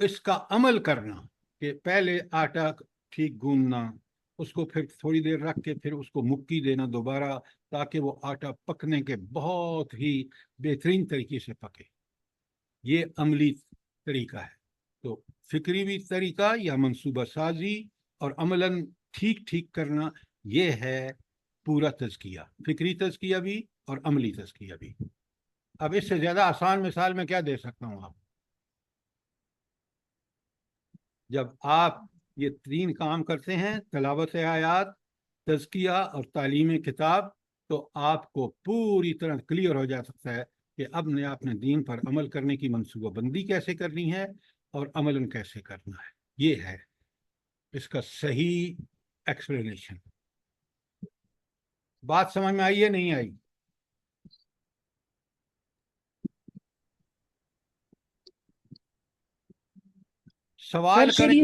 اس کا عمل کرنا کہ پہلے آٹا ٹھیک گوندنا، اس کو پھر تھوڑی دیر رکھ کے پھر اس کو مکی دینا دوبارہ، تاکہ وہ آٹا پکنے کے بہت ہی بہترین طریقے سے پکے، یہ عملی طریقہ ہے۔ تو فکری بھی طریقہ یا منصوبہ سازی اور عملاً ٹھیک کرنا، یہ ہے پورا تزکیہ، فکری تزکیہ بھی اور عملی تزکیہ بھی۔ اب اس سے زیادہ آسان مثال میں کیا دے سکتا ہوں آپ؟ جب آپ یہ 3 کام کرتے ہیں، تلاوت آیات، تزکیہ اور تعلیم کتاب، تو آپ کو پوری طرح کلیئر ہو جا سکتا ہے کہ اب نے اپنے دین پر عمل کرنے کی منصوبہ بندی کیسے کرنی ہے اور عملاً کیسے کرنا ہے۔ یہ ہے اس کا صحیح ایکسپلینیشن۔ بات سمجھ میں آئی ہے نہیں آئی؟ سوال سر کریں۔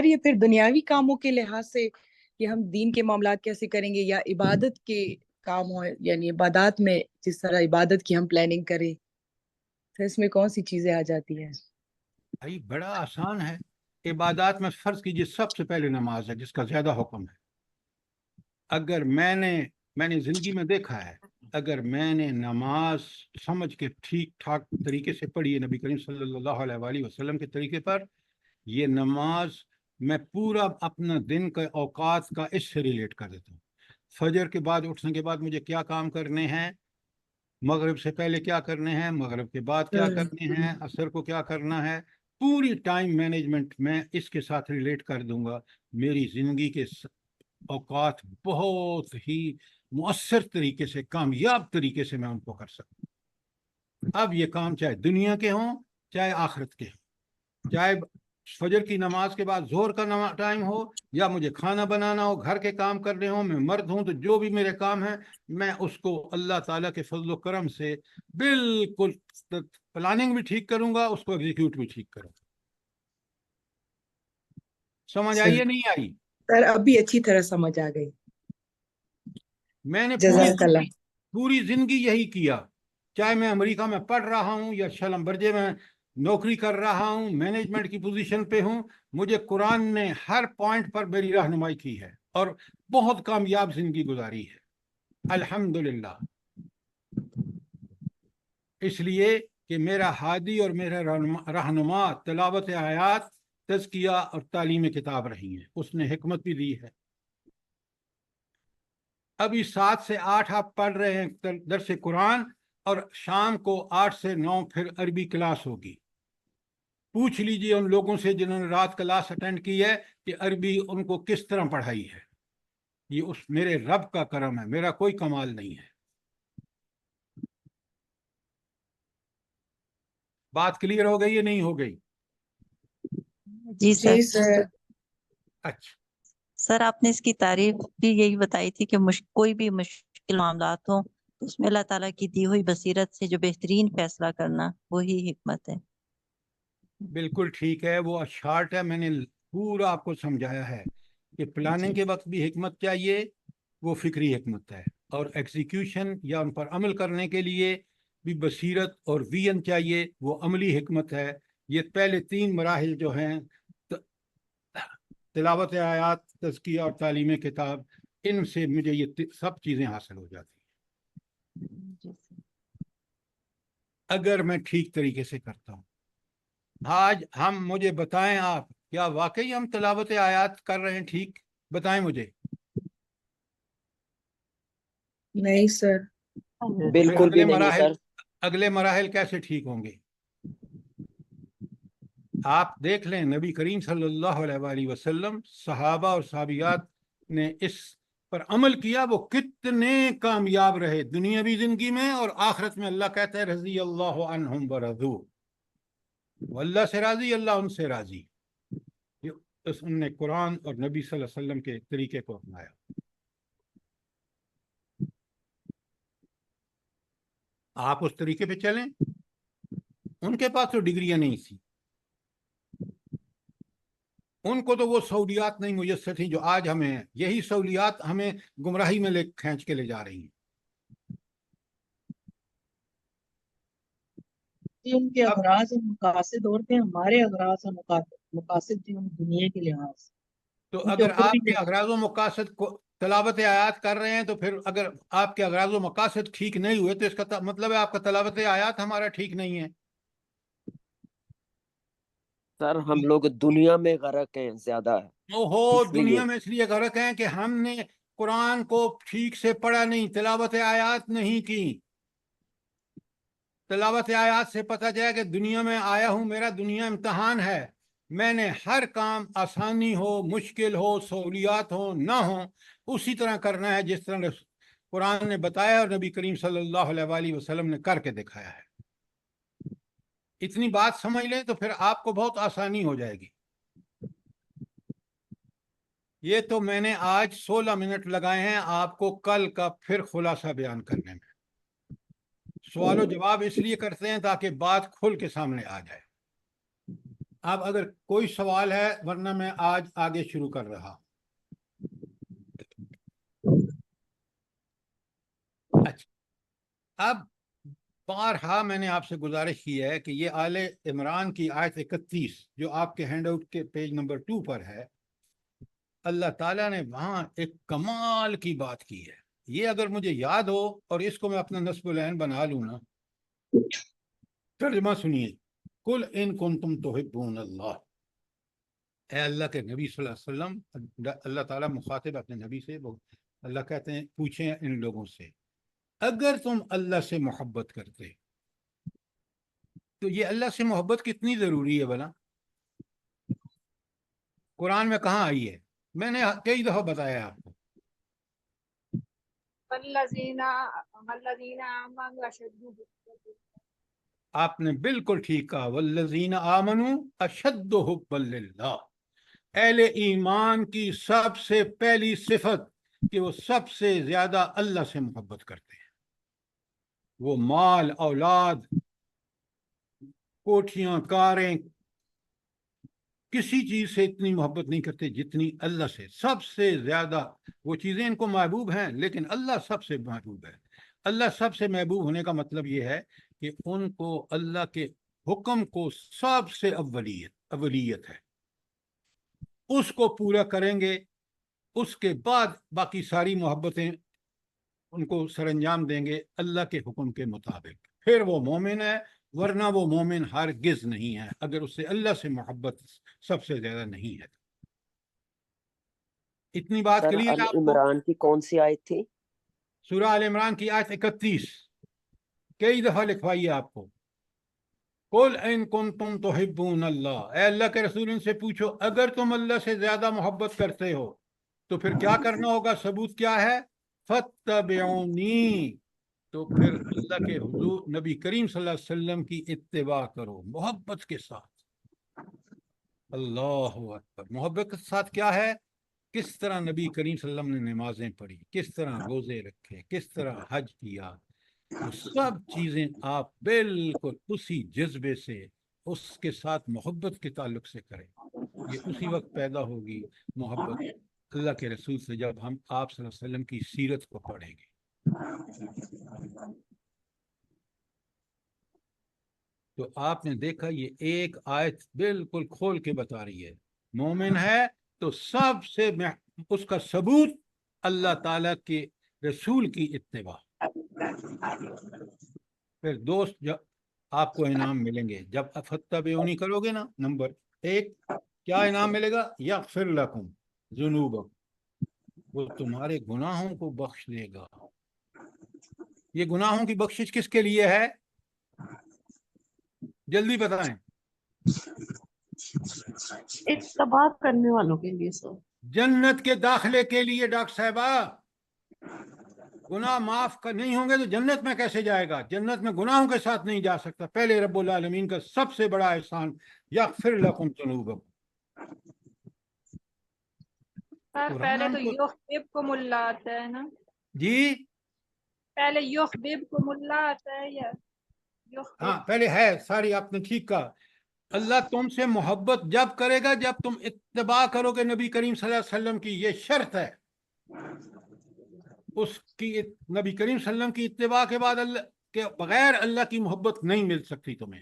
یہ پھر دنیاوی کاموں کے لحاظ سے کہ ہم دین کے معاملات کیسے کریں گے، یا عبادت کے کام ہو، یعنی عبادات میں جس طرح عبادت کی ہم پلاننگ کریں، تو اس میں کون سی چیزیں آ جاتی ہیں؟ بھائی بڑا آسان ہے۔ عبادات میں فرض کیجئے سب سے پہلے نماز ہے، جس کا زیادہ حکم ہے۔ اگر میں نے زندگی میں دیکھا ہے، اگر میں نے نماز سمجھ کے ٹھیک ٹھاک طریقے سے پڑھی ہے، نبی کریم صلی اللہ علیہ وآلہ وسلم کے طریقے پر، یہ نماز میں پورا اپنا دن کا اوقات کا اس سے ریلیٹ کر دیتا ہوں۔ فجر کے بعد اٹھنے کے بعد مجھے کیا کام کرنے ہیں، مغرب سے پہلے کیا کرنے ہیں، مغرب کے بعد کیا کرنے ہیں، عصر کو کیا کرنا ہے، پوری ٹائم مینجمنٹ میں اس کے ساتھ ریلیٹ کر دوں گا۔ میری زندگی کے اوقات بہت ہی مؤثر طریقے سے، کامیاب طریقے سے میں ان کو کر سکتا ہوں۔ اب یہ کام چاہے دنیا کے ہوں چاہے آخرت کے ہوں، چاہے فجر کی نماز کے بعد ظہر کا ٹائم ہو، یا مجھے کھانا بنانا ہو، گھر کے کام کرنے ہوں، میں مرد ہوں تو جو بھی میرے کام ہیں میں اس کو اللہ تعالیٰ کے فضل و کرم سے بالکل پلاننگ بھی ٹھیک کروں گا، اس کو ایگزیکیوٹ بھی ٹھیک کروں گا۔ سمجھ آئی ہے نہیں آئی؟ سر اب بھی اچھی طرح سمجھ آ گئی، میں نے جزاک اللہ۔ پوری زندگی یہی کیا، چاہے میں امریکہ میں پڑھ رہا ہوں یا شلم برجے میں نوکری کر رہا ہوں، مینجمنٹ کی پوزیشن پہ ہوں، مجھے قرآن نے ہر پوائنٹ پر میری رہنمائی کی ہے اور بہت کامیاب زندگی گزاری ہے، الحمدللہ۔ اس لیے کہ میرا ہادی اور میرا رہنما تلاوت آیات، تزکیہ اور تعلیم کتاب رہی ہیں، اس نے حکمت بھی دی ہے۔ ابھی 7 سے 8 آپ پڑھ رہے ہیں درس قرآن، اور شام کو 8 سے 9 پھر عربی کلاس ہوگی۔ پوچھ لیجئے ان لوگوں سے جنہوں نے رات کلاس اٹینڈ کی ہے کہ عربی ان کو کس طرح پڑھائی ہے۔ یہ اس میرے رب کا کرم ہے، میرا کوئی کمال نہیں ہے۔ بات کلیئر ہو گئی یا نہیں ہو گئی؟ جی سر۔ اچھا، سر آپ نے اس کی تعریف بھی یہی بتائی تھی کہ کوئی بھی مشکل معاملات ہوں تو اس میں اللہ تعالیٰ کی دی ہوئی بصیرت سے جو بہترین فیصلہ کرنا، وہی حکمت ہے۔ بالکل ٹھیک ہے، وہ شارٹ ہے، میں نے پورا آپ کو سمجھایا ہے کہ پلاننگ کے وقت بھی حکمت چاہیے، وہ فکری حکمت ہے، اور ایگزیکیوشن یا ان پر عمل کرنے کے لیے بھی بصیرت اور ویژن چاہیے، وہ عملی حکمت ہے۔ یہ پہلے 3 مراحل جو ہیں، تلاوت آیات، تزکیہ اور تعلیم کتاب، ان سے مجھے یہ سب چیزیں حاصل ہو جاتی ہیں جی سر۔ اگر میں ٹھیک طریقے سے کرتا ہوں۔ آج مجھے بتائیں، آپ کیا واقعی ہم تلاوت آیات کر رہے ہیں ٹھیک؟ بتائیں مجھے۔ نہیں سر، بالکل بھی نہیں سر۔ اگلے مراحل کیسے ٹھیک ہوں گے؟ آپ دیکھ لیں، نبی کریم صلی اللہ علیہ وآلہ وسلم، صحابہ اور صحابیات نے اس پر عمل کیا، وہ کتنے کامیاب رہے دنیاوی زندگی میں اور آخرت میں۔ اللہ کہتا ہے رضی اللہ عنہم ورضوا، وہ اللہ سے راضی، اللہ ان سے راضی۔ ان نے قرآن اور نبی صلی اللہ علیہ وسلم کے طریقے کو اپنایا۔ آپ اس طریقے پہ چلیں۔ ان کے پاس تو ڈگریاں نہیں تھی، ان کو تو وہ سہولیات نہیں میسر تھیں جو آج ہمیں ہیں۔ یہی سہولیات ہمیں گمراہی میں کھینچ کے لے جا رہی ہیں۔ ہوتی ہے ان کے اغراض اور مقاصد اور تھے ہمارے اغراض اور مقاصد تھے دنیا کے لحاظ سے تو ان کے اگر اوپر آپ بھی کے اغراض و مقاصد کو تلاوت آیات کر رہے ہیں تو پھر اگر آپ کے اغراض و مقاصد ٹھیک نہیں ہوئے تو اس کا مطلب ہے آپ کا تلاوت آیات ہمارا ٹھیک نہیں ہے. سر ہم لوگ دنیا میں غرق ہیں زیادہ اوہو اس لیے دنیا میں اس لیے غرق ہیں کہ ہم نے قرآن کو ٹھیک سے پڑھا نہیں, تلاوت آیات نہیں کی. تلاوت آیات سے پتہ چلا کہ دنیا میں آیا ہوں, میرا دنیا امتحان ہے, میں نے ہر کام آسانی ہو مشکل ہو سہولیات ہو نہ ہو اسی طرح کرنا ہے جس طرح قرآن نے بتایا اور نبی کریم صلی اللہ علیہ وآلہ وسلم نے کر کے دکھایا ہے. اتنی بات سمجھ لیں تو پھر آپ کو بہت آسانی ہو جائے گی. یہ تو میں نے آج 16 منٹ لگائے ہیں آپ کو کل کا پھر خلاصہ بیان کرنے میں. سوال و جواب اس لیے کرتے ہیں تاکہ بات کھل کے سامنے آ جائے. اب اگر کوئی سوال ہے ورنہ میں آج آگے شروع کر رہا. اچھا, اب بارہا میں نے آپ سے گزارش کی ہے کہ یہ آل عمران کی آیت 31 جو آپ کے ہینڈ آؤٹ کے پیج نمبر 2 پر ہے, اللہ تعالیٰ نے وہاں ایک کمال کی بات کی ہے. یہ اگر مجھے یاد ہو اور اس کو میں اپنا نصب العین بنا لوں نا, ترجمہ سنیے. کل ان کنتم تحبون اللہ, اے اللہ کے نبی صلی اللہ علیہ وسلم, اللہ تعالیٰ مخاطب اپنے نبی سے, اللہ کہتے ہیں پوچھیں ان لوگوں سے اگر تم اللہ سے محبت کرتے تو یہ اللہ سے محبت کتنی ضروری ہے بھلا؟ قرآن میں کہاں آئی ہے؟ میں نے کئی دفعہ بتایا آپ کو. آپ نے بالکل ٹھیک کہا, والذین آمنوا اشد حبا للہ. اہل ایمان کی سب سے پہلی صفت کہ وہ سب سے زیادہ اللہ سے محبت کرتے ہیں. وہ مال اولاد کوٹھیاں کاریں کسی چیز سے اتنی محبت نہیں کرتے جتنی اللہ سے. سب سے زیادہ وہ چیزیں ان کو محبوب ہیں لیکن اللہ سب سے محبوب ہے. اللہ سب سے محبوب ہونے کا مطلب یہ ہے کہ ان کو اللہ کے حکم کو سب سے اولیت ہے, اس کو پورا کریں گے, اس کے بعد باقی ساری محبتیں ان کو سر انجام دیں گے اللہ کے حکم کے مطابق. پھر وہ مومن ہے, ورنہ وہ مومن ہرگز نہیں ہے اگر اس سے اللہ سے محبت سب سے زیادہ نہیں ہے. اتنی بات سر کلیئر ال ہے آپ کو؟ عمران کی کون سی آیت تھی؟ سورہ آل عمران کی آیت 31 کئی دفعہ لکھوائی ہے آپ کو. قل ان کنتم تحبون اللہ, اے اللہ کے رسول ان سے پوچھو اگر تم اللہ سے زیادہ محبت کرتے ہو تو پھر کیا کرنا ہوگا؟ ثبوت کیا ہے؟ فاتبعونی, تو پھر اللہ کے حضور نبی کریم صلی اللہ علیہ وسلم کی اتباع کرو محبت کے ساتھ. اللہ اکبر. محبت کے ساتھ کیا ہے؟ کس طرح نبی کریم صلی اللہ علیہ وسلم نے نمازیں پڑھی, کس طرح روزے رکھے, کس طرح حج کیا, وہ سب چیزیں آپ بالکل اسی جذبے سے اس کے ساتھ محبت کے تعلق سے کریں. یہ اسی وقت پیدا ہوگی محبت اللہ کے رسول سے جب ہم آپ صلی اللہ علیہ وسلم کی سیرت کو پڑھیں گے. تو آپ نے دیکھا یہ ایک آیت بالکل کھول کے بتا رہی ہے مومن ہے تو سب سے اس کا ثبوت اللہ تعالیٰ کے رسول کی اتباع. پھر دوست جب آپ کو انعام ملیں گے جب فتبعونی کرو گے نا, نمبر 1 کیا انعام ملے گا؟ یغفر لکم ذنوبکم, وہ تمہارے گناہوں کو بخش دے گا. یہ گناہوں کی بخشش کس کے لیے ہے؟ جلدی بتائیں. اتباع کرنے والوں کے لیے سر. جنت کے داخلے کے لیے. ڈاکٹر صاحبہ گناہ معاف نہیں ہوں گے تو جنت میں کیسے جائے گا؟ جنت میں گناہوں کے ساتھ نہیں جا سکتا. پہلے رب العالمین کا سب سے بڑا احسان یغفر لکم ذنوبکم. پہلے تو یحببکم اللہ آتا ہے نا جی پہلے یحببکم اللہ آتا ہے یا ہاں پہلے ہے ساری, آپ نے ٹھیک کہا. اللہ تم سے محبت جب کرے گا جب تم اتباع کرو گے نبی کریم صلی اللہ علیہ وسلم کی. یہ شرط ہے اس کی, نبی کریم صلی اللہ علیہ وسلم کی اتباع کے بعد اللہ کے بغیر اللہ کی محبت نہیں مل سکتی تمہیں.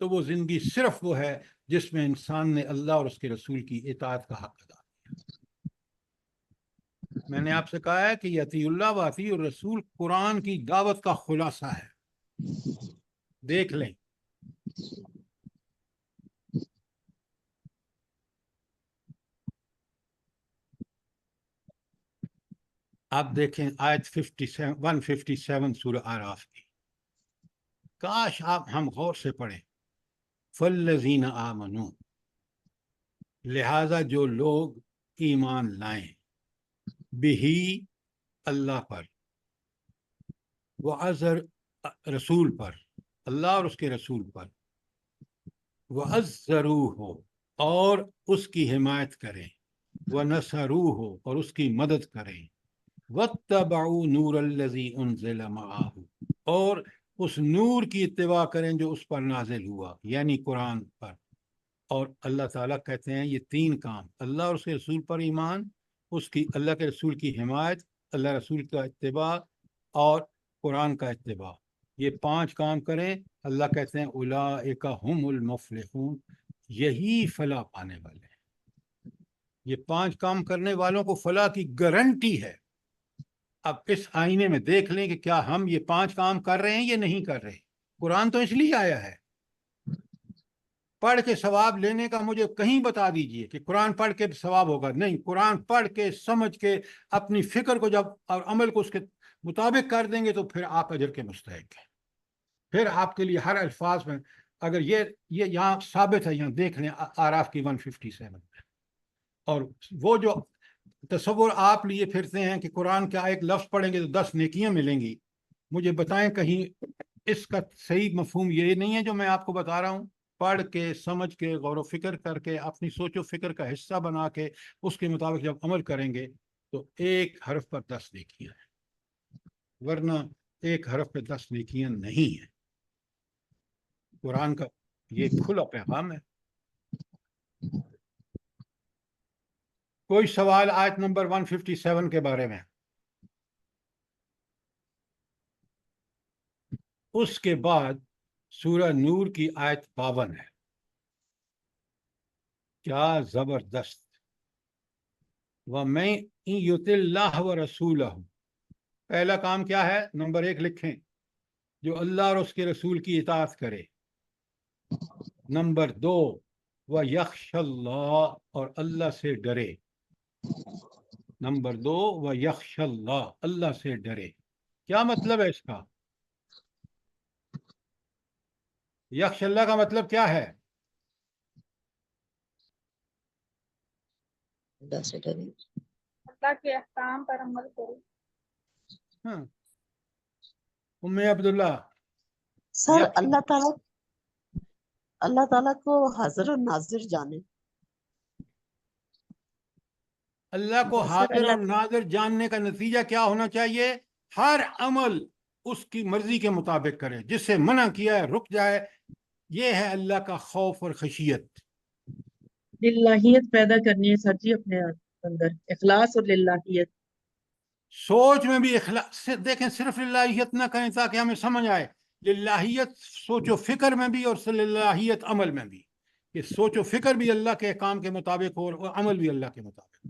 تو وہ زندگی صرف وہ ہے جس میں انسان نے اللہ اور اس کے رسول کی اطاعت کا حق ادا کیا۔ میں نے آپ سے کہا ہے کہ یہ اطیع اللہ و اطیع الرسول قرآن کی دعوت کا خلاصہ ہے، دیکھ لیں۔ آپ دیکھیں آیت 157 سورہ اعراف کی، کاش آپ ہم غور سے پڑھیں۔ فالذین آمنوا، لہذا جو لوگ ایمان لائیں، بہی اللہ پر، وعذر رسول پر، اللہ اور اس کے رسول پر، وعزروہ اور اس کی حمایت کریں، ونصروہ اور اس کی مدد کریں، واتبعوا نور الذی انزل معہ اور اس نور کی اتباع کریں جو اس پر نازل ہوا، یعنی قرآن پر۔ اور اللہ تعالیٰ کہتے ہیں یہ تین کام، اللہ اور اس کے رسول پر ایمان، اس کی اللہ کے رسول کی حمایت، اللہ رسول کا اتباع اور قرآن کا اتباع، یہ 5 کام کریں، اللہ کہتے ہیں اولئک هم المفلحون، یہی فلاح پانے والے ہیں۔ یہ 5 کام کرنے والوں کو فلاح کی گارنٹی ہے۔ اب اس آئینے میں دیکھ لیں کہ کیا ہم یہ 5 کام کر رہے ہیں یا نہیں کر رہے۔ قرآن تو اس لیے آیا ہے، پڑھ کے ثواب لینے کا مجھے کہیں بتا دیجئے کہ قرآن پڑھ کے ثواب ہوگا، نہیں، قرآن پڑھ کے سمجھ کے اپنی فکر کو جب اور عمل کو اس کے مطابق کر دیں گے تو پھر آپ اجر کے مستحق ہیں۔ پھر آپ کے لیے ہر الفاظ میں، اگر یہ یہاں ثابت ہے، یہاں دیکھ لیں اعراف کی 157 میں۔ اور وہ جو تصور آپ لیے پھرتے ہیں کہ قرآن کا ایک لفظ پڑھیں گے تو 10 نیکیاں ملیں گی، مجھے بتائیں کہیں اس کا صحیح مفہوم یہ نہیں ہے جو میں آپ کو بتا رہا ہوں۔ پڑھ کے سمجھ کے غور و فکر کر کے اپنی سوچ و فکر کا حصہ بنا کے اس کے مطابق جب عمل کریں گے تو ایک حرف پر 10 نیکیاں ہیں، ورنہ ایک حرف پہ 10 نیکیاں نہیں ہیں۔ قرآن کا یہ کھلا پیغام ہے۔ کوئی سوال آیت نمبر 157 کے بارے میں؟ اس کے بعد سورہ نور کی آیت 52 ہے، کیا زبردست۔ وَمَن يُطِعِ اللَّهَ وَرَسُولَهُ، پہلا کام کیا ہے؟ نمبر 1 لکھیں، جو اللہ اور اس کے رسول کی اطاعت کرے۔ نمبر 2 وَيَخْشَ اللَّهَ، اور اللہ سے ڈرے۔ نمبر 2 وَيَخْشَ اللَّهَ، اللہ سے ڈرے۔ کیا مطلب ہے اس کا؟ یخش اللہ کا مطلب کیا ہے؟ اللہ کے احکام پر عمل کرو۔ ہاں، ام عبداللہ، سر اللہ تعالیٰ کو حاضر اور ناظر جانے۔ اللہ کو حاضر اور ناظر جاننے کا نتیجہ کیا ہونا چاہیے؟ ہر عمل اس کی مرضی کے مطابق کرے، جس سے منع کیا ہے رک جائے۔ یہ ہے اللہ کا خوف اور خشیت۔ للہیت پیدا کرنی ہے سر جی اپنے اندر، اخلاص اور للہیت۔ سوچ میں بھی اخلاص، دیکھیں صرف للہیت نہ کریں تاکہ ہمیں سمجھ آئے، للہیت سوچ و فکر میں بھی اور للہیت عمل میں بھی، کہ سوچ و فکر بھی اللہ کے احکام کے مطابق ہو اور عمل بھی اللہ کے مطابق۔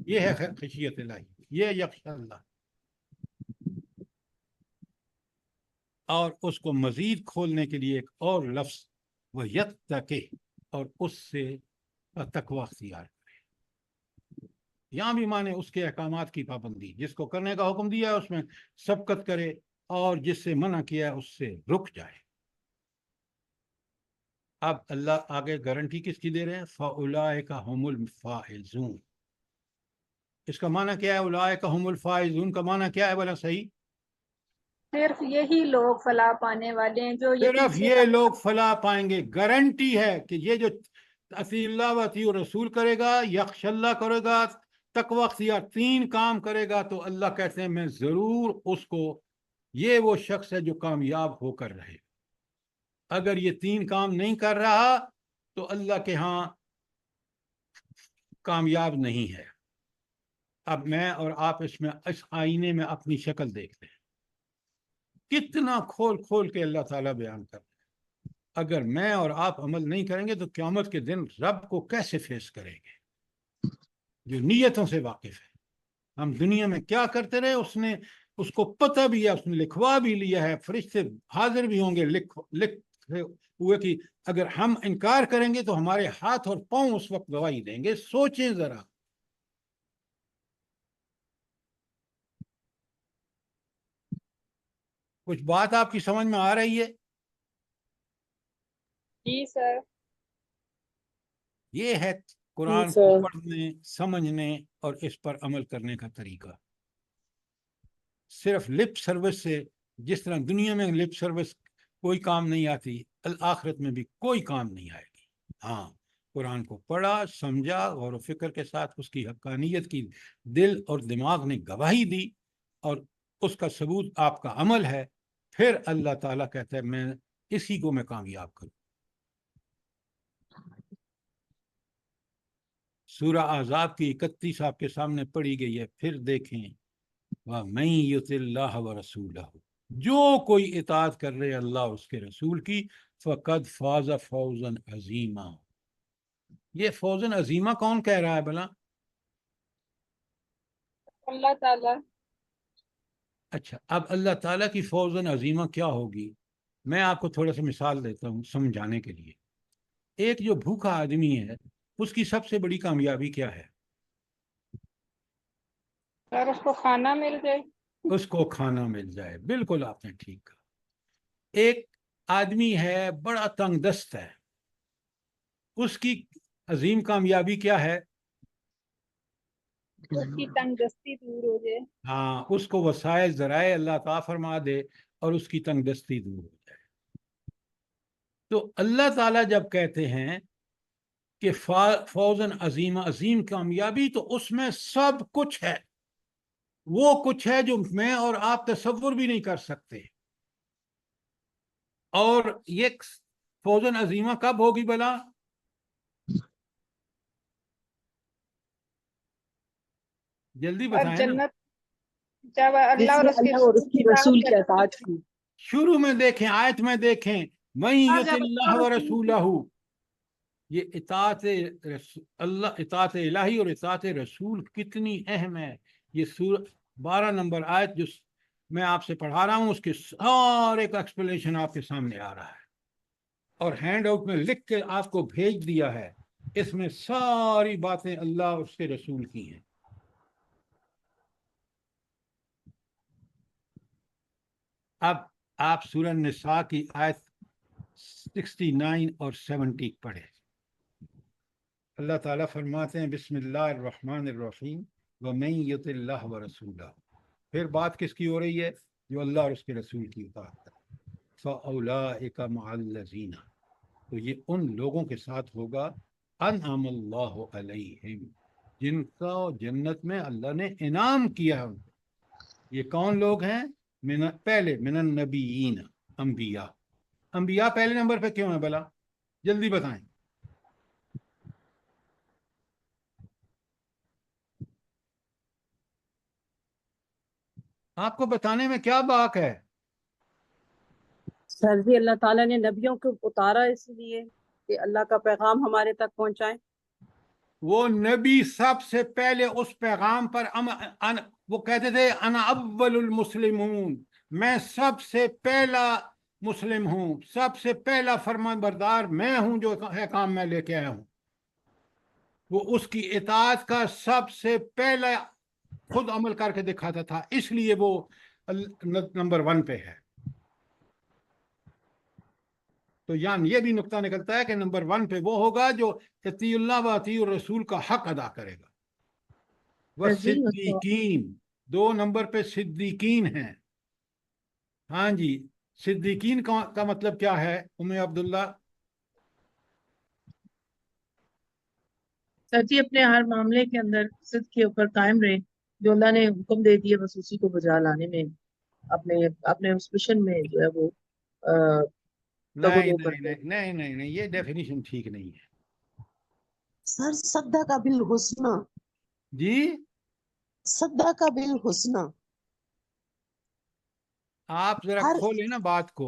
یہ ہے خشیت الہی، یہ یخشى اللہ۔ اور اس کو مزید کھولنے کے لیے ایک اور لفظ وَيَتَّقِ، اور اس سے تقوی اختیار کرے۔ یہاں بھی مانے اس کے احکامات کی پابندی، جس کو کرنے کا حکم دیا ہے اس میں سبقت کرے، اور جس سے منع کیا ہے اس سے رک جائے۔ اب اللہ آگے گارنٹی کس کی دے رہے ہیں؟ فَأُولَئِكَ هُمُ الْفَائِزُونَ۔ اس کا معنی کیا ہے؟ اولئک هم الفائزون کا معنی کیا ہے بلا صحیح؟ صرف یہی لوگ فلاح پانے والے ہیں جو صرف یہ لوگ فلاح پائیں گے۔ گارنٹی ہے کہ یہ جو اطیع اللہ و اطیع الرسول کرے گا، یخش اللہ کرے گا، تقوی اختیار، 3 کام کرے گا، تو اللہ کہتے ہیں میں ضرور اس کو، یہ وہ شخص ہے جو کامیاب ہو کر رہے۔ اگر یہ 3 کام نہیں کر رہا تو اللہ کے ہاں کامیاب نہیں ہے۔ اب میں اور آپ اس آئینے میں اپنی شکل دیکھتے ہیں، کتنا کھول کھول کے اللہ تعالیٰ بیان کرتے ہیں۔ اگر میں اور آپ عمل نہیں کریں گے تو قیامت کے دن رب کو کیسے فیس کریں گے؟ جو نیتوں سے واقف ہے، ہم دنیا میں کیا کرتے رہے اس کو پتہ بھی ہے، اس نے لکھوا بھی لیا ہے، فرشتے حاضر بھی ہوں گے لکھ ہوئے کہ اگر ہم انکار کریں گے تو ہمارے ہاتھ اور پاؤں اس وقت گواہی دیں گے. سوچیں ذرا. کچھ بات آپ کی سمجھ میں آ رہی ہے؟ جی سر. یہ ہے قرآن کو پڑھنے، سمجھنے اور اس پر عمل کرنے کا طریقہ. صرف لپ سروس سے، جس طرح دنیا میں لپ سروس کوئی کام نہیں آتی، آخرت میں بھی کوئی کام نہیں آئے گی. ہاں، قرآن کو پڑھا، سمجھا، غور و فکر کے ساتھ اس کی حقانیت کی دل اور دماغ نے گواہی دی اور اس کا ثبوت آپ کا عمل ہے، پھر اللہ تعالیٰ کہتا ہے میں اسی کو میں کامیاب کروں. سورہ احزاب کی 31 آپ کے سامنے پڑھی گئی ہے، پھر دیکھیں وَمَن يُطِعِ اللَّهَ وَرَسُولَهُ، جو کوئی اطاعت کر رہے اللہ اس کے رسول کی، فَقَدْ فَازَ فَوْزًا عَظِیمًا. یہ فوزن عظیمہ کون کہہ رہا ہے بھلا؟ اللہ تعالیٰ. اچھا، اب اللہ تعالیٰ کی فوزن عظیمہ کیا ہوگی؟ میں آپ کو تھوڑا سا مثال دیتا ہوں سمجھانے کے لیے. ایک جو بھوکا آدمی ہے، اس کی سب سے بڑی کامیابی کیا ہے؟ سر اس کو کھانا مل جائے. اس کو کھانا مل جائے. بالکل آپ نے ٹھیک کہا. ایک آدمی ہے بڑا تنگ دست ہے، اس کی عظیم کامیابی کیا ہے؟ اس کی تنگ دستی دور ہو جائے. ہاں، اس کو وسائل ذرائع اللہ عطا فرما دے اور اس کی تنگ دستی دور ہو جائے. تو اللہ تعالیٰ جب کہتے ہیں کہ فوزن عظیم، عظیم کامیابی، تو اس میں سب کچھ ہے. وہ کچھ ہے جو میں اور آپ تصور بھی نہیں کر سکتے. اور یہ فوزن عظیمہ کب ہوگی بلا؟ جلدی اور بتائیں نا. جنت جب اللہ اور اس کے اللہ اور اس کی رسول کی اطاعت کی. شروع میں دیکھیں، آیت میں دیکھیں، مَن یُطِعِ اللَّهَ وَرَسُولَهُ. یہ اطاعت الہی اور اطاعت رسول کتنی اہم ہے. یہ 12 نمبر آیت جو میں آپ سے پڑھا رہا ہوں، اس کے سارے کا ایکسپلینیشن آپ کے سامنے آ رہا ہے اور ہینڈ آؤٹ میں لکھ کے آپ کو بھیج دیا ہے. اس میں ساری باتیں اللہ اور اس کے رسول کی ہیں. اب آپ سورہ نساء کی آیت 69 اور 70 پڑھیں. اللہ تعالیٰ فرماتے ہیں بسم اللہ الرحمن الرحیم وَمَن یُطِعِ اللَّهَ وَرَسُولَهُ. پھر بات کس کی ہو رہی ہے؟ جو اللہ اور اس کے رسول کی اطاعت کرے. فَأُولَٰئِکَ مَعَ الَّذِینَ، تو یہ ان لوگوں کے ساتھ ہوگا انعم اللہ علیہم، جن کا جنت میں اللہ نے انعام کیا ہے. یہ کون لوگ ہیں؟ پہلے من النبیین، انبیاء. انبیاء پہلے نمبر پہ کیوں ہیں بلا؟ جلدی بتائیں. آپ کو بتانے میں کیا باک ہے؟ سر جی، اللہ تعالیٰ نے نبیوں کو اتارا اس لیے کہ اللہ کا پیغام ہمارے تک پہنچائیں. وہ نبی سب سے پہلے اس پیغام پر وہ کہتے تھے انا اول المسلمون، میں سب سے پہلا مسلم ہوں، سب سے پہلا فرمان بردار میں ہوں، جو ہے کام میں لے کے آیا ہوں. وہ اس کی اطاعت کا سب سے پہلا خود عمل کر کے دکھاتا تھا، اس لیے وہ نمبر 1 پہ ہے. تو یعنی یہ بھی نقطہ نکلتا ہے کہ نمبر 1 پہ وہ ہوگا جو اطیع اللہ و اطیع الرسول کا حق ادا کرے گا. وہ صدیقین، 2 نمبر پہ صدیقین ہیں. ہاں جی، صدیقین کا مطلب کیا ہے ام عبداللہ؟ سر جی، اپنے ہر معاملے کے اندر صدق کے اوپر قائم رہے. جو اللہ نے حکم دے دیا بس اسی کو بجا لانے میں، اپنے اس مشن میں جو ہے وہ نہیں، یہ ڈیفینیشن ٹھیک نہیں ہے. سر صدق بالحسنى، جی، صدق بالحسنى. آپ ذرا کھولیں نا بات کو.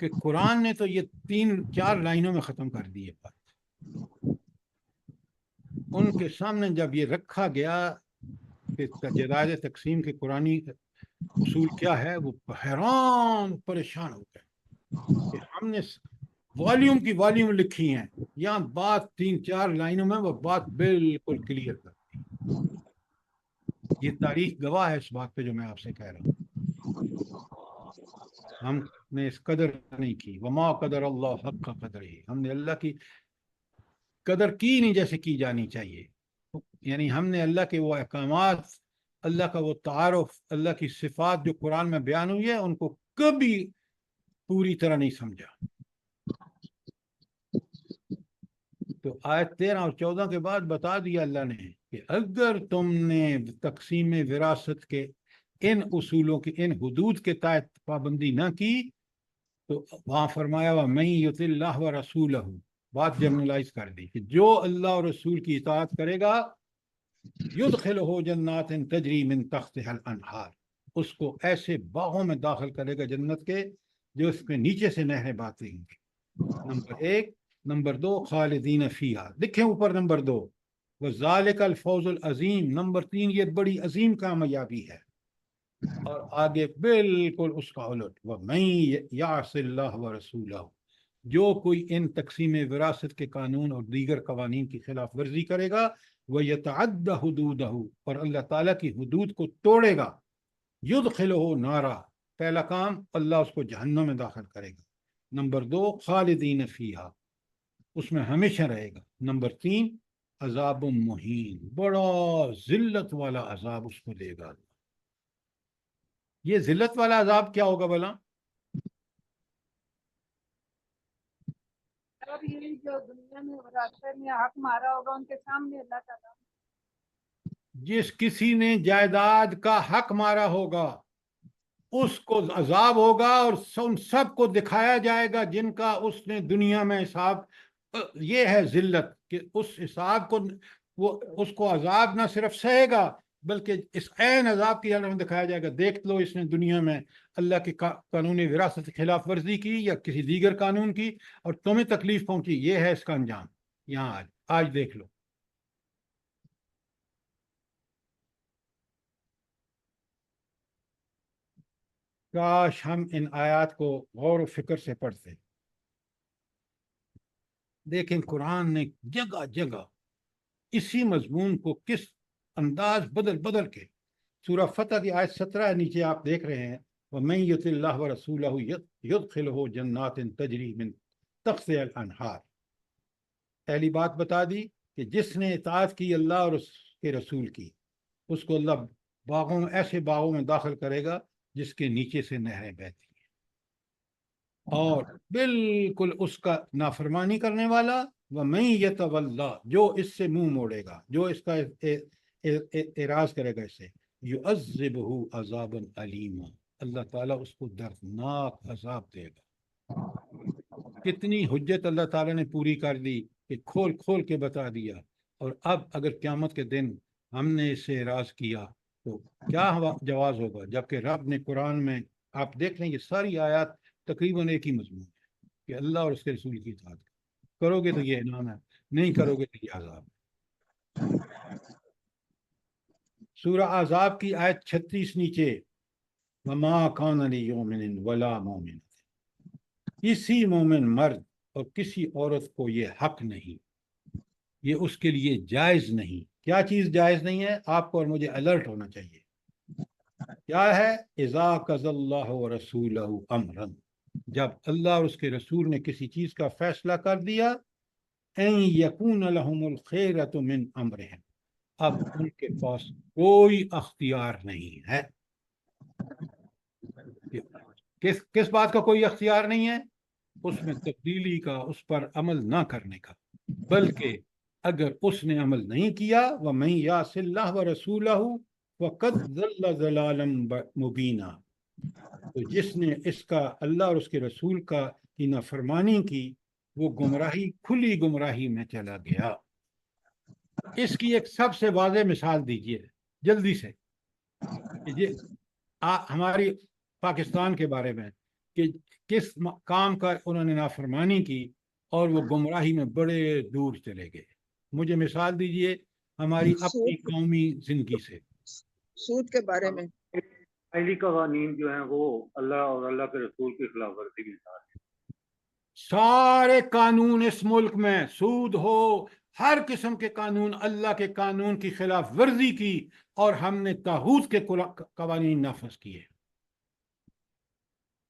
کہ قرآن نے تو یہ 3-4 لائنوں میں ختم کر دی ہے بات. ان کے سامنے جب یہ رکھا گیا کہ جرائد تقسیم کے قرآنی اصول کیا ہے، وہ حیران پریشان ہو گئے کہ ہم نے والیوم کی والیوم لکھی ہیں، یہاں بات 3-4 لائنوں میں وہ بات بالکل کلیئر کر دی. یہ تاریخ گواہ ہے اس بات پہ جو میں آپ سے کہہ رہا ہوں. ہم نے اس قدر نہیں کی. وما قدر اللہ حق قدر ہی، ہم نے اللہ کی قدر کی نہیں جیسے کی جانی چاہیے. یعنی ہم نے اللہ کے وہ احکامات، اللہ کا وہ تعارف، اللہ کی صفات جو قرآن میں بیان ہوئی ہے، ان کو کبھی پوری طرح نہیں سمجھا. تو آیت 13 اور 14 کے بعد بتا دیا اللہ نے کہ اگر تم نے تقسیم وراثت کے ان اصولوں کی، ان حدود کے تحت پابندی نہ کی، تو وہاں فرمایا وَمَن يُطِعِ اللَّهَ وَرَسُولَهُ، بات جنرلائز کر دی کہ جو اللہ اور رسول کی اطاعت کرے گا يُدْخِلُهُ جَنَّاتٍ تَجْرِي مِن تَحْتِهَا الْأَنْهَارُ، اس کو ایسے باغوں میں داخل کرے گا جنت کے جو اس کے نیچے سے نہریں بہتی ہوں گی. نمبر 1. نمبر 2 خالدین فیہا، لکھیں اوپر نمبر 2 وَذَلِكَ الْفَوْزُ الْعَظِيمُ، نمبر 3 یہ بڑی عظیم کامیابی ہے. اور آگے بالکل اس کا الٹ وَمَن يَعْصِ اللَّهَ وَرَسُولَهُ، جو کوئی ان تقسیم وراثت کے قانون اور دیگر قوانین کی خلاف ورزی کرے گا، وَيَتَعَدَّ حُدُودَهُ، اور اللہ تعالیٰ کی حدود کو توڑے گا، يُدْخِلُهُ نارا، پہلا کام اللہ اس کو جہنم میں داخل کرے گا. نمبر 2 خالدین فیہا، اس میں ہمیشہ رہے گا. نمبر 3 عذاب مہین، بڑا ذلت والا عذاب اس کو دے گا. یہ ذلت والا عذاب کیا ہوگا بھلا؟ اب یہ جو دنیا میں وراثت میں حق مارا ہوگا ان کے سامنے اللہ تعالیٰ، جس کسی نے جائیداد کا حق مارا ہوگا اس کو عذاب ہوگا، اور ان سب کو دکھایا جائے گا جن کا اس نے دنیا میں حساب. یہ ہے ذلت کہ اس حساب کو، وہ اس کو عذاب نہ صرف سہے گا بلکہ اس عین عذاب کی حالت میں دکھایا جائے گا. دیکھ لو اس نے دنیا میں اللہ کے قانون وراثت کی خلاف ورزی کی یا کسی دیگر قانون کی اور تمہیں تکلیف پہنچی، یہ ہے اس کا انجام. یہاں آج دیکھ لو. کاش ہم ان آیات کو غور و فکر سے پڑھتے. لیکن قرآن نے جگہ جگہ اسی مضمون کو کس انداز بدل بدل کے، سورہ فتح کی آیت 17 نیچے آپ دیکھ رہے ہیں وَمَن يُطِعِ اللَّهَ وَرَسُولَهُ يُدْخِلْهُ جَنَّاتٍ تَجْرِي مِن تَحْتِهَا الْأَنْهَارُ. پہلی بات بتا دی کہ جس نے اطاعت کی اللہ اور اس کے رسول کی، اس کو اللہ باغوں میں، ایسے باغوں میں داخل کرے گا جس کے نیچے سے نہریں بہتی ہیں. اور بالکل اس کا نافرمانی کرنے والا وَمَن يَتَوَلَّ، جو اس سے منہ موڑے گا، جو اس کا اعراض کرے گا، اس سے يُعَذِّبْهُ عَذَابًا عَلِيمًا، اللہ تعالیٰ اس کو دردناک عذاب دے گا. کتنی حجت اللہ تعالیٰ نے پوری کر دی کہ کھول کھول کے بتا دیا. اور اب اگر قیامت کے دن ہم نے اس سے اعراض کیا تو کیا جواز ہوگا؟ جبکہ رب نے قرآن میں، آپ دیکھ لیں، یہ ساری آیات تقریباً ایک ہی مضمون ہے کہ اللہ اور اس کے رسول کی اطاعت کرو گے تو یہ انعام ہے، نہیں کرو گے تو یہ عذاب ہے. سورہ احزاب کی آیت 36 نیچے وَمَا كَانَ لِيُؤْمِنٍ وَلَا مُؤْمِنٍ، کسی مومن مرد اور کسی عورت کو یہ حق نہیں، یہ اس کے لیے جائز نہیں. کیا چیز جائز نہیں ہے؟ آپ کو اور مجھے الرٹ ہونا چاہیے. کیا ہے؟ اذا قضى اللہ ورسولہ امرا، جب اللہ اور اس کے رسول نے کسی چیز کا فیصلہ کر دیا، ان یکون لہم الخیرۃ من امرہم، اب ان کے پاس کوئی اختیار نہیں ہے. کس بات کا کوئی اختیار نہیں ہے؟ اس میں تبدیلی کا، اس پر عمل نہ کرنے کا. بلکہ اگر اس نے عمل نہیں کیا وَمَن يَعْصِ اللَّهَ وَرَسُولَهُ فَقَدْ ضَلَّ ضَلَالًا مُبِينًا، تو جس نے اس کا، اللہ اور اس کے رسول کی نافرمانی کی، وہ گمراہی، کھلی گمراہی میں چلا گیا. اس کی ایک سب سے واضح مثال دیجیے جلدی سے. ہماری پاکستان کے بارے میں کہ کس کام کا انہوں نے نافرمانی کی اور وہ گمراہی میں بڑے دور چلے گئے. مجھے مثال دیجئے ہماری اپنی قومی زندگی سے. سود کے بارے میں پہلی قوانین جو ہیں وہ اللہ اور اللہ کے رسول کی خلاف ورزی کے ساتھ. سارے قانون اس ملک میں سود ہو، ہر قسم کے قانون اللہ کے قانون کی خلاف ورزی کی اور ہم نے طاغوت کے قوانین نافذ کیے.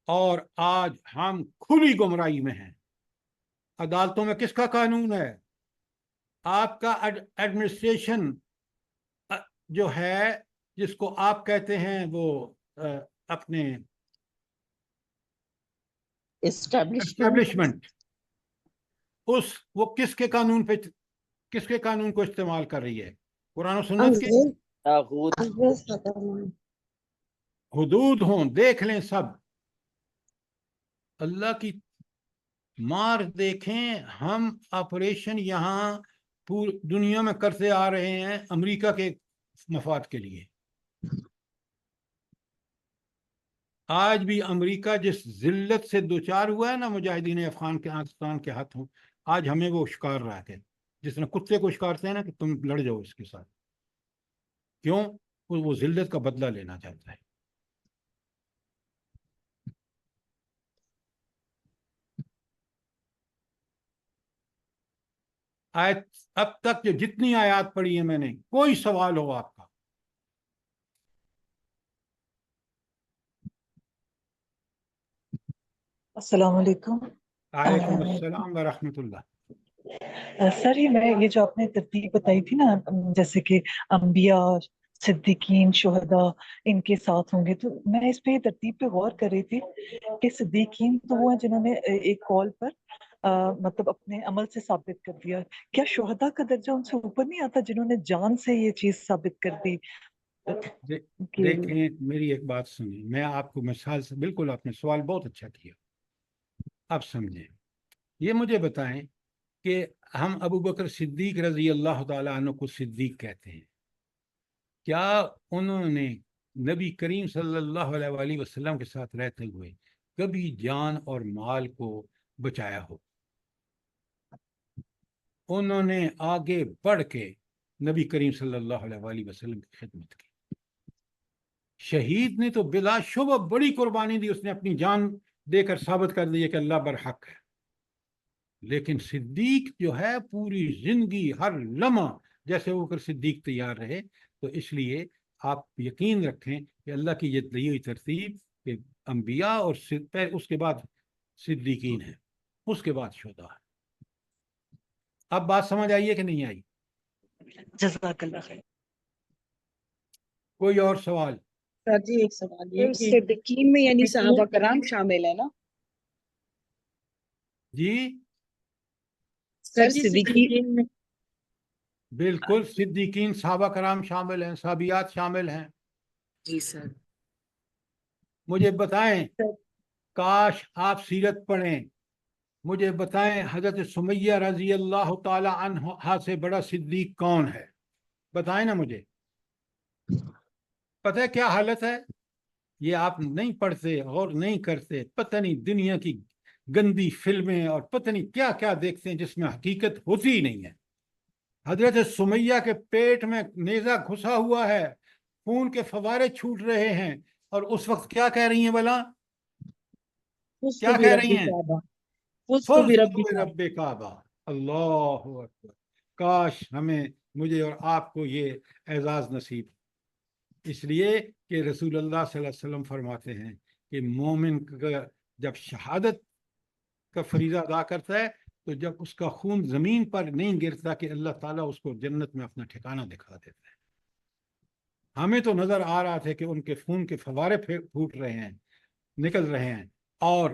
اور آج ہم کھلی گمراہی میں ہیں. عدالتوں میں کس کا قانون ہے؟ آپ کا ایڈمنسٹریشن جو ہے، جس کو آپ کہتے ہیں وہ اپنے اسٹیبلشمنٹ، وہ کس کے قانون پہ، کس کے قانون کو استعمال کر رہی ہے؟ قرآن و سنت کے. حدود ہوں، دیکھ لیں سب. اللہ کی مار دیکھیں. ہم آپریشن یہاں پوری دنیا میں کرتے آ رہے ہیں امریکہ کے مفاد کے لیے. آج بھی امریکہ جس ذلت سے دوچار ہوا ہے نا مجاہدین افغانستان کے ہاتھوں، آج ہمیں وہ اشکار رہا ہے، جس نے کتے کو اشکارتے ہیں نا کہ تم لڑ جاؤ اس کے ساتھ. کیوں؟ وہ ذلت کا بدلہ لینا چاہتا ہے. اب تک جو جتنی آیات پڑھی ہیں میں نے، کوئی سوال ہو آپ کا؟ السلام علیکم. وعلیکم السلام ورحمۃ اللہ. سر یہ جو آپ نے ترتیب بتائی تھی نا، جیسے کہ انبیاء، صدیقین، شہداء ان کے ساتھ ہوں گے، تو میں اس پہ ترتیب پہ غور کر رہی تھی کہ صدیقین تو وہ ہیں جنہوں نے ایک کال پر مطلب اپنے عمل سے ثابت کر دیا. کیا شہداء کا درجہ ان سے اوپر نہیں آتا جنہوں نے جان سے یہ چیز ثابت کر دی؟ دیکھیں میری ایک بات سنیں، میں آپ کو مثال سے، بالکل آپ نے سوال بہت اچھا کیا. اب سمجھیں، یہ مجھے بتائیں کہ ہم ابو بکر صدیق رضی اللہ تعالیٰ عنہ کو صدیق کہتے ہیں. کیا انہوں نے نبی کریم صلی اللہ علیہ وآلہ وسلم کے ساتھ رہتے ہوئے کبھی جان اور مال کو بچایا ہو؟ انہوں نے آگے بڑھ کے نبی کریم صلی اللہ علیہ وآلہ وسلم کی خدمت کی. شہید نے تو بلا شبہ بڑی قربانی دی، اس نے اپنی جان دے کر ثابت کر دیا کہ اللہ برحق ہے. لیکن صدیق جو ہے پوری زندگی ہر لمحہ جیسے وہ کر صدیق تیار رہے. تو اس لیے آپ یقین رکھیں کہ اللہ کی یہ دی ہوئی ترتیب کہ انبیاء اور اس کے بعد صدیقین ہیں، اس کے بعد شہداء ہے. اب بات سمجھ آئیے کہ نہیں آئی؟ جزاک اللہ خیر. کوئی اور سوال؟ سر جی ایک سوال یہ کہ صدیقین میں یعنی صحابہ کرام شامل ہے نا؟ جی سر صدیقین میں بالکل، صدیقین صحابہ کرام شامل ہیں، صحابیات شامل ہیں. جی سر. مجھے بتائیں، کاش آپ سیرت پڑھیں، مجھے بتائیں حضرت سمیہ رضی اللہ تعالی عنہا سے بڑا صدیق کون ہے؟ بتائیں نا مجھے. پتہ ہے کیا حالت ہے؟ یہ آپ نہیں پڑھتے اور نہیں کرتے، پتہ نہیں دنیا کی گندی فلمیں اور پتہ نہیں کیا کیا دیکھتے ہیں جس میں حقیقت ہوتی ہی نہیں ہے. حضرت سمیہ کے پیٹ میں نیزہ گھسا ہوا ہے، خون کے فوارے چھوٹ رہے ہیں، اور اس وقت کیا کہہ رہی ہیں بلا؟ کیا کہہ رہی ہیں؟ رب کعبہ. اللہ اکبر. کاش ہمیں، مجھے اور آپ کو یہ اعزاز نصیب. اس لیے کہ رسول اللہ صلی اللہ علیہ وسلم فرماتے ہیں کہ مومن کا جب شہادت کا فریضہ ادا کرتا ہے تو جب اس کا خون زمین پر نہیں گرتا کہ اللہ تعالیٰ اس کو جنت میں اپنا ٹھکانہ دکھا دیتا ہے. ہمیں تو نظر آ رہا تھا کہ ان کے خون کے فوارے پھوٹ رہے ہیں، نکل رہے ہیں، اور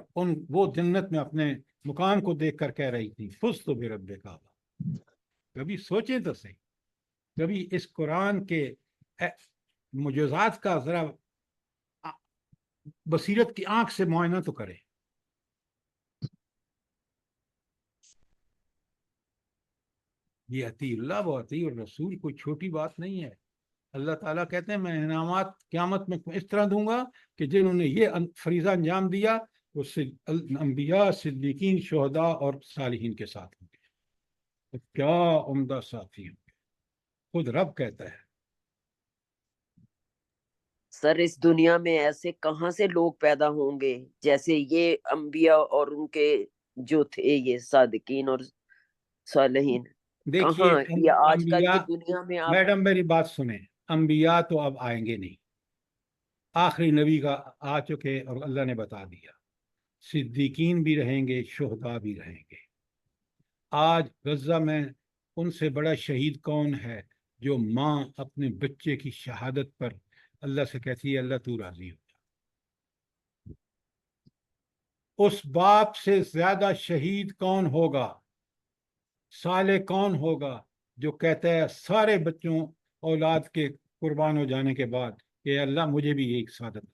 وہ جنت میں اپنے مقام کو دیکھ کر کہہ رہی تھی فزت برب کعبہ. کبھی سوچیں تو صحیح، کبھی اس قرآن کے معجزات کا ذرا بصیرت کی آنکھ سے معائنہ تو کرے. یہ اطیع اللہ و اطیع الرسول کوئی چھوٹی بات نہیں ہے. اللہ تعالیٰ کہتے ہیں میں انعامات قیامت میں اس طرح دوں گا کہ جنہوں نے یہ فریضہ انجام دیا وہ انبیاء، صدیقین، شہداء اور صالحین کے ساتھ ہوں گے۔ تو کیا عمدہ ساتھی ہوں گے، خود رب کہتا ہے۔ سر اس دنیا میں ایسے کہاں سے لوگ پیدا ہوں گے جیسے یہ انبیاء اور ان کے جو تھے یہ صادقین اور صالحین؟ دیکھیے کہاں یہ آج کل انبیاء، کی دنیا میں آپ میڈم میری بات سنیں، انبیاء تو اب آئیں گے نہیں، آخری نبی کا آ چکے اور اللہ نے بتا دیا۔ صدیقین بھی رہیں گے، شہداء بھی رہیں گے۔ آج غزہ میں ان سے بڑا شہید کون ہے جو ماں اپنے بچے کی شہادت پر اللہ سے کہتی ہے اللہ تو راضی ہو جا۔ اس باپ سے زیادہ شہید کون ہوگا، صالح کون ہوگا جو کہتا ہے سارے بچوں اولاد کے قربان ہو جانے کے بعد کہ اللہ مجھے بھی ایک سعادت۔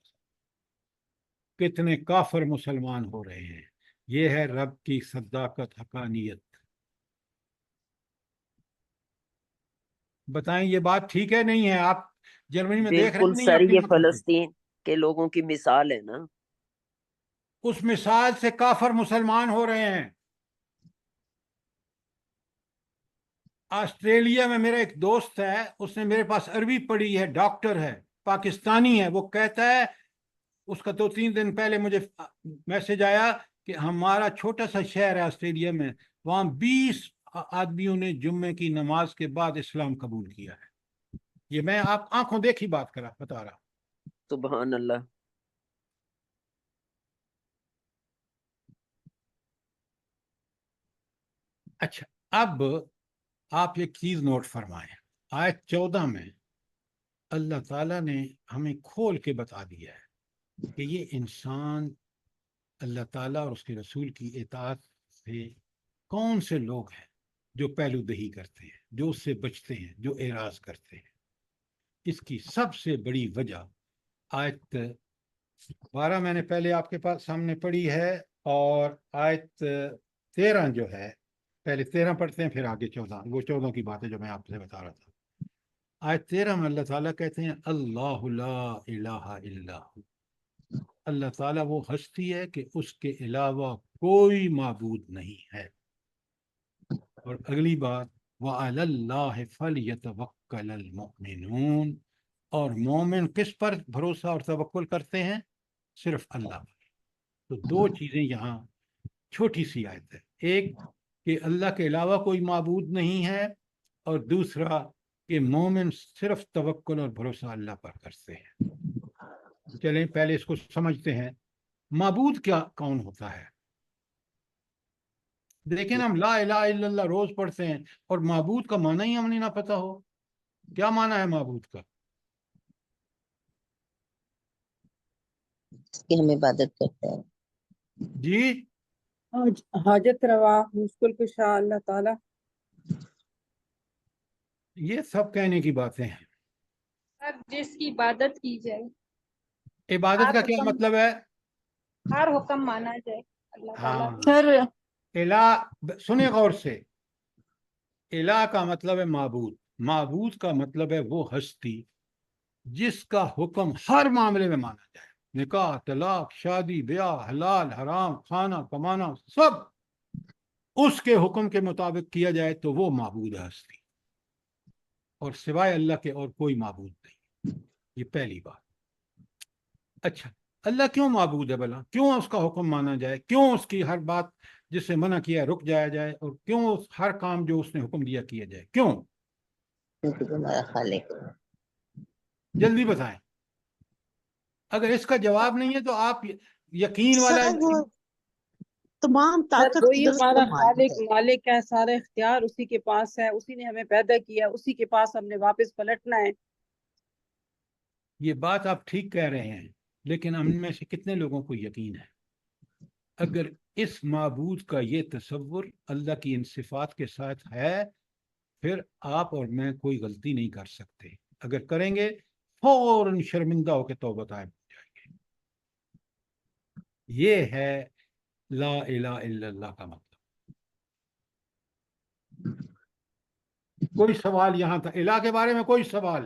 کتنے کافر مسلمان ہو رہے ہیں، یہ ہے رب کی صداقت، حقانیت۔ بتائیں یہ بات ٹھیک ہے نہیں ہے؟ آپ جرمنی میں دیکھ رہے بالکل ہیں نہیں سر، اپنی یہ آنکھوں سے؟ فلسطین کے لوگوں کی مثال ہے نا۔ اس مثال سے کافر مسلمان ہو رہے ہیں۔ آسٹریلیا میں میرا ایک دوست ہے، اس نے میرے پاس عربی پڑھی ہے، ڈاکٹر ہے، پاکستانی ہے، وہ کہتا ہے، اس کا 2-3 دن پہلے مجھے میسج آیا کہ ہمارا چھوٹا سا شہر ہے آسٹریلیا میں، وہاں 20 آدمیوں نے جمعے کی نماز کے بعد اسلام قبول کیا ہے۔ یہ میں آپ آنکھوں دیکھی بات بتا رہا۔ سبحان اللہ۔ اچھا، اب آپ ایک چیز نوٹ فرمائیں، آیت 14 میں اللہ تعالیٰ نے ہمیں کھول کے بتا دیا ہے کہ یہ انسان اللہ تعالیٰ اور اس کے رسول کی اطاعت سے کون سے لوگ ہیں جو پہلو دہی کرتے ہیں، جو اس سے بچتے ہیں، جو اعراض کرتے ہیں۔ اس کی سب سے بڑی وجہ آیت 12 میں نے پہلے آپ کے پاس سامنے پڑھی ہے، اور آیت 13 جو ہے، پہلے 13 پڑھتے ہیں پھر آگے 14، وہ 14 کی بات ہے جو میں آپ سے بتا رہا تھا۔ آیت 13 میں اللہ تعالیٰ کہتے ہیں اللہ لا الہ الا ہو، اللہ تعالیٰ وہ ہستی ہے کہ اس کے علاوہ کوئی معبود نہیں ہے۔ اور اگلی بات وَعَلَى اللَّهِ فَلْيَتَوَكَّلَ الْمُؤْمِنُونَ، اور مومن کس پر بھروسہ اور توکل کرتے ہیں؟ صرف اللہ پر۔ تو 2 چیزیں یہاں چھوٹی سی آیت ہے، ایک کہ اللہ کے علاوہ کوئی معبود نہیں ہے، اور دوسرا کہ مومن صرف توکل اور بھروسہ اللہ پر کرتے ہیں۔ چلیں پہلے اس کو سمجھتے ہیں، معبود کیا کون ہوتا ہے؟ لیکن ہم لا الہ الا اللہ روز پڑھتے ہیں اور معبود کا معنی ہی ہمیں نہ پتا ہو۔ کیا معنی ہے معبود کا؟ کہ ہم عبادت کرتے ہیں۔ جی، حاجت روا، مشکل کشا اللہ تعالیٰ۔ یہ سب کہنے کی باتیں ہیں۔ اب جس کی عبادت کی جائے، عبادت کا کیا مطلب ہے؟ ہر حکم مانا جائے اللہ تعالیٰ ہاں، کا۔ سر الہ، سنیں غور سے، الہ کا مطلب ہے معبود، معبود کا مطلب ہے وہ ہستی جس کا حکم ہر معاملے میں مانا جائے، نکاح، طلاق، شادی، بیاہ، حلال، حرام، کھانا، کمانا، سب اس کے حکم کے مطابق کیا جائے تو وہ معبود ہے ہستی، اور سوائے اللہ کے اور کوئی معبود نہیں۔ یہ پہلی بات۔ اچھا، اللہ کیوں معبود ہے بھلا؟ کیوں اس کا حکم مانا جائے؟ کیوں اس کی ہر بات جس سے منع کیا رک جایا جائے؟ اور کیوں ہر کام جو اس نے حکم دیا کیا جائے؟ کیوں؟ کیونکہ تمہارا خالق جلدی بتائیں۔ اگر اس کا جواب نہیں ہے تو آپ یقین والا سر تمام سر طاقت وہی قدرت ہمارا کو مالک خالق ہے۔ مالک ہے، سارا اختیار اسی کے پاس ہے، اسی نے ہمیں پیدا کیا، اسی کے پاس ہم نے واپس پلٹنا ہے۔ یہ بات آپ ٹھیک کہہ رہے ہیں، لیکن ہم میں سے کتنے لوگوں کو یقین ہے؟ اگر اس معبود کا یہ تصور اللہ کی ان صفات کے ساتھ ہے، پھر آپ اور میں کوئی غلطی نہیں کر سکتے۔ اگر کریں گے فوراً شرمندہ ہو کے توبہ طائب ہو جائیں گے۔ یہ ہے لا الہ الا اللہ کا مطلب۔ کوئی سوال یہاں تھا الہ کے بارے میں؟ کوئی سوال؟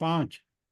5